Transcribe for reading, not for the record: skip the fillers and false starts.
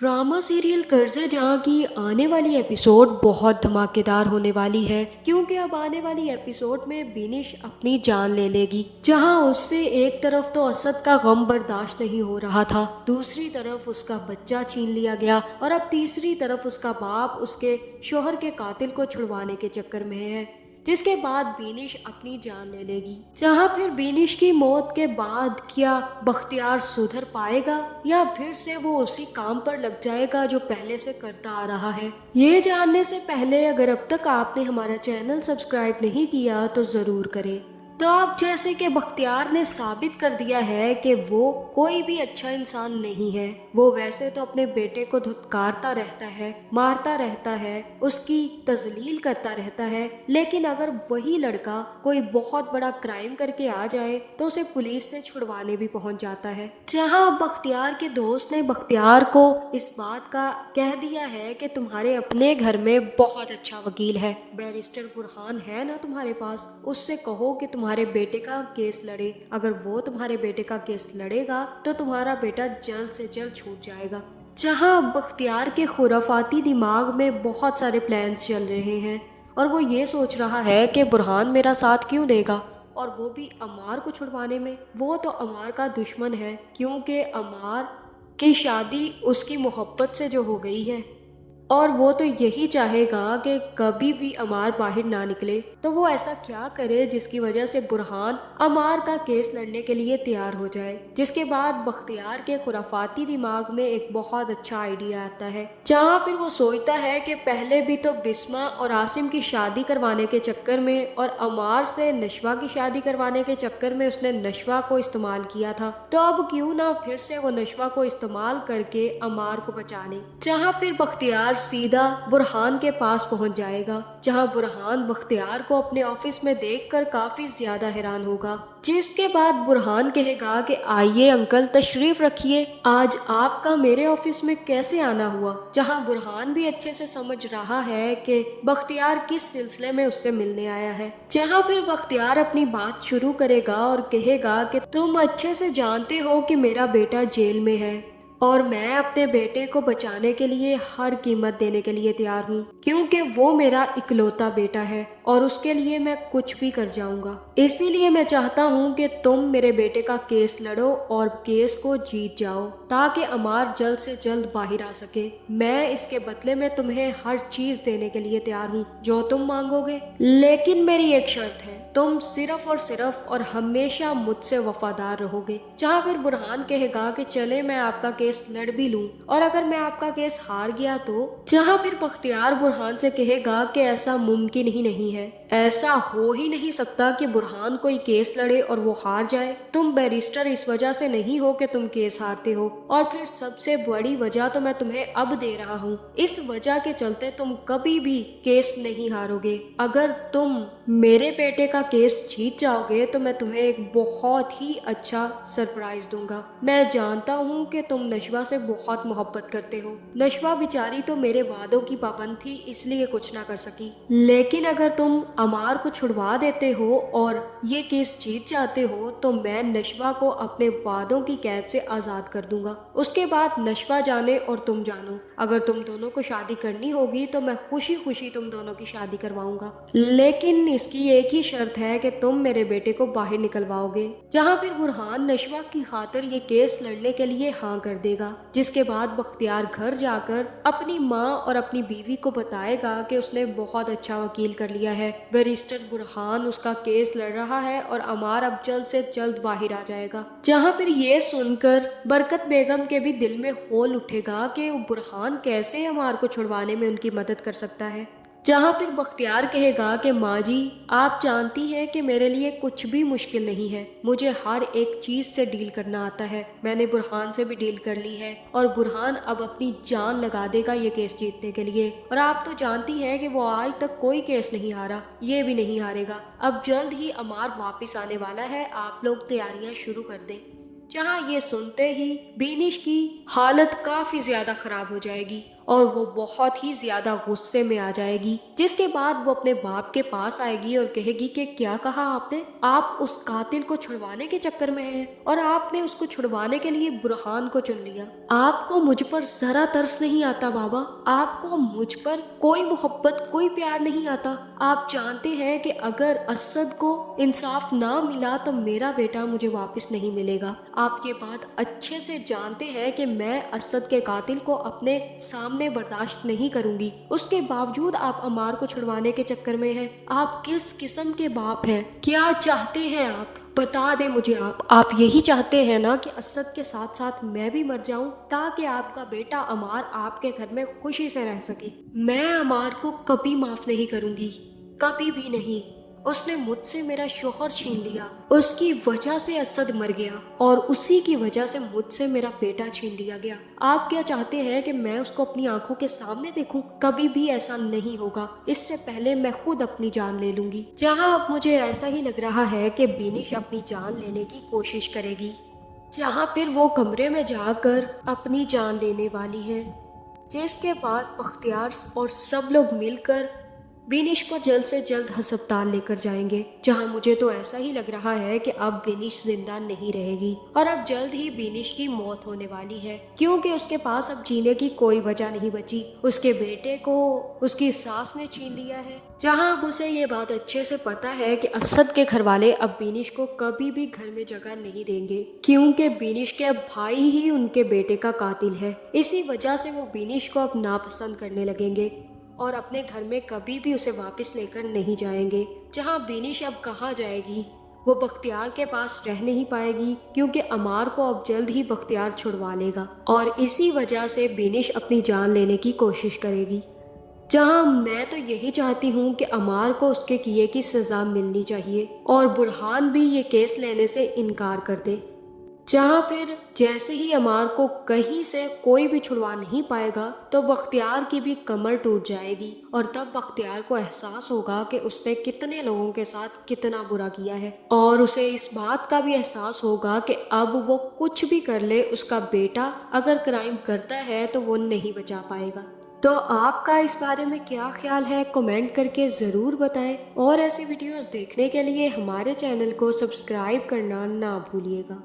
Drama serial कर्ज़े जहाँ की आने वाली एपिसोड बहुत धमाकेदार होने वाली है, क्योंकि अब आने वाली एपिसोड में बिनिश अपनी जान ले लेगी। जहाँ उससे एक तरफ तो असद का गम बर्दाश्त नहीं हो रहा था, दूसरी तरफ उसका बच्चा छीन लिया गया और अब तीसरी तरफ उसका बाप उसके शोहर के कातिल को छुड़वाने के चक्कर में है, जिसके बाद बीनिश अपनी जान ले लेगी। जहाँ फिर बीनिश की मौत के बाद क्या बख्तियार सुधर पाएगा या फिर से वो उसी काम पर लग जाएगा जो पहले से करता आ रहा है। ये जानने से पहले अगर अब तक आपने हमारा चैनल सब्सक्राइब नहीं किया तो ज़रूर करें। तो अब जैसे कि बख्तियार ने साबित कर दिया है कि वो कोई भी अच्छा इंसान नहीं है। वो वैसे तो अपने बेटे को धुतकारता रहता है, मारता रहता है, उसकी तजलील करता रहता है, लेकिन अगर वही लड़का कोई बहुत बड़ा क्राइम करके आ जाए तो उसे पुलिस से छुड़वाने भी पहुंच जाता है। जहां बख्तियार के दोस्त ने बख्तियार को इस बात का कह दिया है कि तुम्हारे अपने घर में बहुत अच्छा वकील है, बैरिस्टर बुरहान है ना तुम्हारे पास, उससे कहो कि तुम्हारे बेटे का केस लड़े। अगर वो तुम्हारे बेटे का केस लड़ेगा तो तुम्हारा बेटा जल्द से जल्द छूट जाएगा। जहां बख्तियार के खुराफाती दिमाग में बहुत सारे प्लान्स चल रहे हैं और वो ये सोच रहा है कि बुरहान मेरा साथ क्यों देगा, और वो भी अमार को छुड़वाने में। वो तो अमार का दुश्मन है, क्योंकि अमार की शादी उसकी मोहब्बत से जो हो गई है और वो तो यही चाहेगा कि कभी भी अमार बाहर ना निकले। तो वो ऐसा क्या करे जिसकी वजह से बुरहान अमार का केस लड़ने के लिए तैयार हो जाए। जिसके बाद बख्तियार के खुराफाती दिमाग में एक बहुत अच्छा आइडिया आता है, जहाँ फिर वो सोचता है कि पहले भी तो बिस्मा और आसिम की शादी करवाने के चक्कर में और अमार से नशवा की शादी करवाने के चक्कर में उसने नशवा को इस्तेमाल किया था, तो अब क्यों ना फिर से वो नशवा को इस्तेमाल करके अमार को बचा ले। जहाँ फिर बख्तियार सीधा बुरहान के पास पहुंच जाएगा, जहां बुरहान बख्तियार को अपने ऑफिस में देखकर काफी ज्यादा हैरान होगा। जिसके बाद बुरहान कहेगा कि आइए अंकल तशरीफ रखिए, आज आपका मेरे ऑफिस में कैसे आना हुआ। जहां बुरहान भी अच्छे से समझ रहा है कि बख्तियार किस सिलसिले में उससे मिलने आया है। जहां फिर बख्तियार अपनी बात शुरू करेगा और कहेगा कि तुम अच्छे से जानते हो कि मेरा बेटा जेल में है और मैं अपने बेटे को बचाने के लिए हर कीमत देने के लिए तैयार हूँ, क्योंकि वो मेरा इकलौता बेटा है और उसके लिए मैं कुछ भी कर जाऊंगा। इसीलिए मैं चाहता हूँ कि तुम मेरे बेटे का केस लड़ो और केस को जीत जाओ, ताकि अमार जल्द से जल्द बाहर आ सके। मैं इसके बदले में तुम्हें हर चीज देने के लिए तैयार हूँ जो तुम मांगोगे, लेकिन मेरी एक शर्त है, तुम सिर्फ और हमेशा मुझसे वफादार रहोगे। जहाँ फिर बुरहान कहेगा कि चले मैं आपका केस लड़ भी लूं और अगर मैं आपका केस हार गया तो। जहाँ फिर बख्तियार बुरहान से कहेगा कि ऐसा मुमकिन ही नहीं है, ऐसा हो ही नहीं सकता कि बुरहान कोई केस लड़े और वो हार जाए। तुम बैरिस्टर इस वजह से नहीं हो कि तुम केस हारते हो, और फिर सबसे बड़ी वजह तो मैं तुम्हें अब दे रहा हूँ। इस वजह के चलते तुम कभी भी केस नहीं हारोगे। अगर तुम मेरे बेटे का केस जीत जाओगे तो मैं तुम्हें एक बहुत ही अच्छा सरप्राइज दूंगा। मैं जानता हूँ कि तुम नशवा से बहुत मोहब्बत करते हो। नशवा बेचारी तो मेरे वादों की पाबंद थी, इसलिए कुछ ना कर सकी, लेकिन अगर तुम अमार को छुड़वा देते हो और ये केस जीत जाते हो तो मैं नशवा को अपने वादों की कैद से आजाद कर दूंगा। उसके बाद नशवा जाने और तुम जानो। अगर तुम दोनों को शादी करनी होगी तो मैं खुशी खुशी तुम दोनों की शादी करवाऊंगा, लेकिन इसकी एक ही शर्त है कि तुम मेरे बेटे को बाहर निकलवाओगे। जहाँ फिर बुरहान नशवा की खातिर ये केस लड़ने के लिए हाँ कर देगा। जिसके बाद बख्तियार घर जाकर अपनी माँ और अपनी बीवी को बताएगा कि उसने बहुत अच्छा वकील कर लिया है, बैरिस्टर बुरहान उसका केस लड़ रहा है और अमार अब जल्द से जल्द बाहर आ जाएगा। जहाँ फिर ये सुनकर बरकत बेगम के भी दिल में होल उठेगा कि बुरहान कैसे अमार को छुड़वाने में उनकी मदद कर सकता है। जहाँ फिर बख्तियार कहेगा कि माँ जी, आप जानती हैं कि मेरे लिए कुछ भी मुश्किल नहीं है, मुझे हर एक चीज से डील करना आता है। मैंने बुरहान से भी डील कर ली है और बुरहान अब अपनी जान लगा देगा ये केस जीतने के लिए, और आप तो जानती हैं कि वो आज तक कोई केस नहीं हारा, ये भी नहीं हारेगा। अब जल्द ही अमार वापिस आने वाला है, आप लोग तैयारियां शुरू कर दें। जहाँ ये सुनते ही बीनिश की हालत काफी ज्यादा खराब हो जाएगी और वो बहुत ही ज्यादा गुस्से में आ जाएगी, जिसके बाद वो अपने बाप के पास आएगी और कहेगी कि क्या कहा आपने, आप उस कातिल को छुड़वाने के चक्कर में हैं और आपने उसको छुड़वाने के लिए बुरहान को चुन लिया। आपको मुझ पर जरा तरस नहीं आता बाबा, आपको मुझ पर कोई मोहब्बत कोई प्यार नहीं आता। आप जानते हैं कि अगर असद को इंसाफ ना मिला तो मेरा बेटा मुझे वापस नहीं मिलेगा। आप ये बात अच्छे से जानते हैं कि मैं असद के कातिल को अपने सामने बर्दाश्त नहीं करूंगी। उसके बावजूद आप अमार को छुड़वाने के चक्कर में हैं। आप किस किस्म के बाप हैं? क्या चाहते हैं आप? बता दे मुझे। आप यही चाहते हैं ना कि असद के साथ साथ मैं भी मर जाऊं ताकि आपका बेटा अमार आपके घर में खुशी से रह सके। मैं अमार को कभी माफ नहीं करूंगी, कभी भी नहीं। उसने मुझसे मेरा शोहर छीन लिया, उसकी वजह से असद मर गया और उसी की वजह से मुझसे मेरा बेटा छीन लिया गया। आप क्या चाहते हैं कि मैं उसको अपनी आंखों के सामने देखूं? कभी भी ऐसा नहीं होगा। इससे पहले मैं खुद अपनी जान ले लूंगी। जहां अब मुझे ऐसा ही लग रहा है कि बिनिश अपनी जान लेने की कोशिश करेगी, जहां फिर वो कमरे में जाकर अपनी जान लेने वाली है, जिसके बाद बख्तियार और सब लोग मिलकर बिनिश को जल्द से जल्द अस्पताल लेकर जाएंगे। जहां मुझे तो ऐसा ही लग रहा है कि अब बिनिश जिंदा नहीं रहेगी और अब जल्द ही बिनिश की मौत होने वाली है, क्योंकि उसके पास अब जीने की कोई वजह नहीं बची। उसके बेटे को उसकी सास ने छीन लिया है। जहां अब उसे ये बात अच्छे से पता है कि असद के घर वाले अब बिनिश को कभी भी घर में जगह नहीं देंगे, क्योंकि बिनिश के भाई ही उनके बेटे का कातिल है। इसी वजह से वो बिनिश को अब नापसंद करने लगेंगे और अपने घर में कभी भी उसे वापस लेकर नहीं जाएंगे। जहां बिनिश अब कहाँ जाएगी? वो बख्तियार के पास रह नहीं पाएगी, क्योंकि अमार को अब जल्द ही बख्तियार छुड़वा लेगा और इसी वजह से बिनिश अपनी जान लेने की कोशिश करेगी। जहां मैं तो यही चाहती हूँ कि अमार को उसके किए की सजा मिलनी चाहिए और बुरहान भी ये केस लेने से इनकार कर दे। जहाँ फिर जैसे ही अमार को कहीं से कोई भी छुड़वा नहीं पाएगा तो बख्तियार की भी कमर टूट जाएगी और तब बख्तियार को एहसास होगा कि उसने कितने लोगों के साथ कितना बुरा किया है और उसे इस बात का भी एहसास होगा कि अब वो कुछ भी कर ले, उसका बेटा अगर क्राइम करता है तो वो नहीं बचा पाएगा। तो आपका इस बारे में क्या ख्याल है? कमेंट करके ज़रूर बताएं और ऐसी वीडियोस देखने के लिए हमारे चैनल को सब्सक्राइब करना ना भूलिएगा।